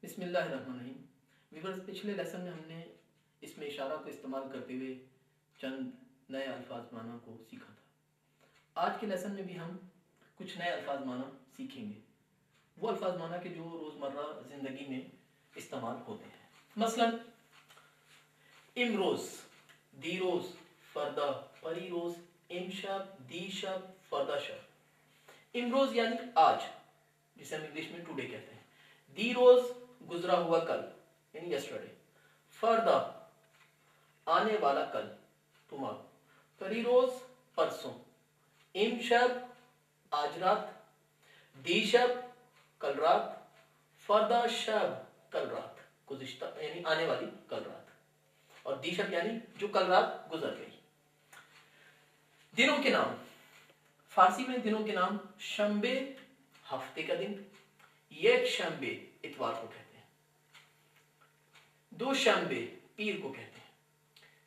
بسم اللہ الرحمن الرحیم۔ ویورز، پچھلے لیسن میں ہم نے اس میں اشارہ کو استعمال کرتے ہوئے چند نئے الفاظ معنی کو سیکھا تھا۔ آج کے لیسن میں بھی ہم کچھ نئے الفاظ معنی سیکھیں گے، وہ الفاظ معنی کے جو روزمرہ زندگی میں استعمال ہوتے ہیں۔ مثلا امروز، دیروز، فردا، پریروز، امشب، دیشب، فردا شب۔ امروز یعنی آج، جسے ہم انگلش میں ٹوڈے کہتے ہیں۔ دیروز گزرا ہوا کل یعنی یسٹرڈے۔ فردا آنے والا کل، ٹمارو۔ پریروز پرسوں۔ امشب آج رات۔ دیشب کل رات۔ فردا شب کل رات، گزشتہ یعنی آنے والی کل رات، اور دیشب یعنی جو کل رات گزر گئی۔ دنوں کے نام، فارسی میں دنوں کے نام شنبے ہفتے کا دن، یک شنبے اتوار کو کہتے ہیں، دو شنبے پیر کو کہتے ہیں،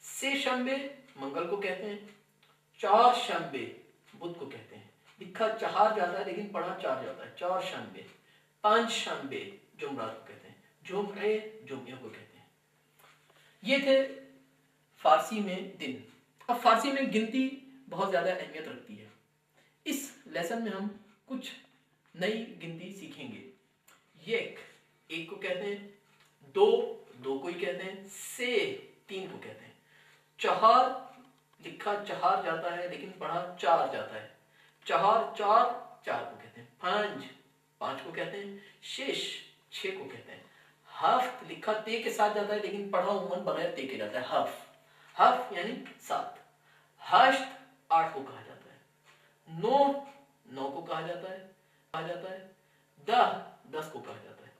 سے شنبے منگل کو کہتے ہیں، چار شنبے بدھ کو کہتے ہیں، لکھا چہار جاتا ہے لیکن پڑھا چار جاتا ہے، چار شنبے۔ پانچ شنبے جمعرات کو کہتے ہیں، جمعے جمعے کو کہتے ہیں۔ یہ تھے فارسی میں دن۔ اب فارسی میں گنتی بہت زیادہ اہمیت رکھتی ہے۔ اس لیسن میں ہم کچھ نئی گنتی سیکھیں گے۔ یک ایک کو کہتے ہیں، دو دو کو ہی کہتے ہیں، سے تین کو کہتے ہیں، چہار لکھا چہار جاتا ہے لیکن پڑھا چار جاتا ہے، چہار چار چار کو کہتے ہیں، پانچ پانچ کو کہتے ہیں، شش چھ کو کہتے ہیں، ہفت لکھا تے کے ساتھ جاتا ہے لیکن پڑھا عموماً بغیر تے کے جاتا ہے، ہف ہف یعنی سات، ہشت آٹھ کو کہا جاتا ہے، نو نو کو کہا جاتا ہے، دہ دس کو کہا جاتا ہے،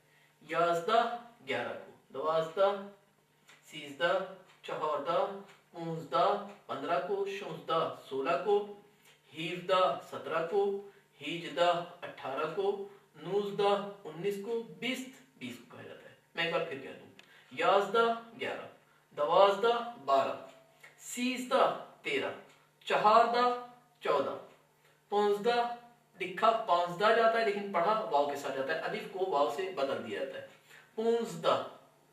یازدہ گیارہ کو، دوازدہ سیزدہ چہاردہ پونزدہ پندرہ کو، شونزدہ سولہ کو، ہیودہ سترہ کو، ہیجدہ اٹھارہ کو، نوزدہ انیس کو، بیست بیس کو کہا جاتا ہے۔ میں ایک بار پھر کہہ دوں، یازدہ گیارہ، دوازدہ بارہ، سیزدہ تیرہ، چہاردہ چودہ، پونزدہ لکھا پانزدہ جاتا ہے لیکن پڑھا واو کے ساتھ جاتا ہے، الف کو واو سے بدل دیا جاتا ہے، پونزدہ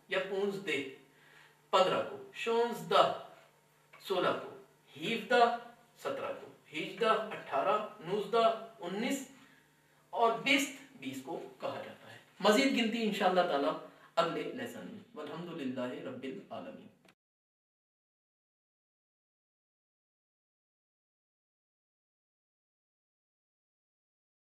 یا پونزدے پندرہ کو، شونزدہ سولہ کو، ہیودہ سترہ کو، ہیجدہ اٹھارہ، نوزدہ انیس اور بیست بیس کو کہا جاتا ہے۔ مزید گنتی انشاءاللہ تعالی اگلے لیسن میں۔ والحمدللہ رب العالمین۔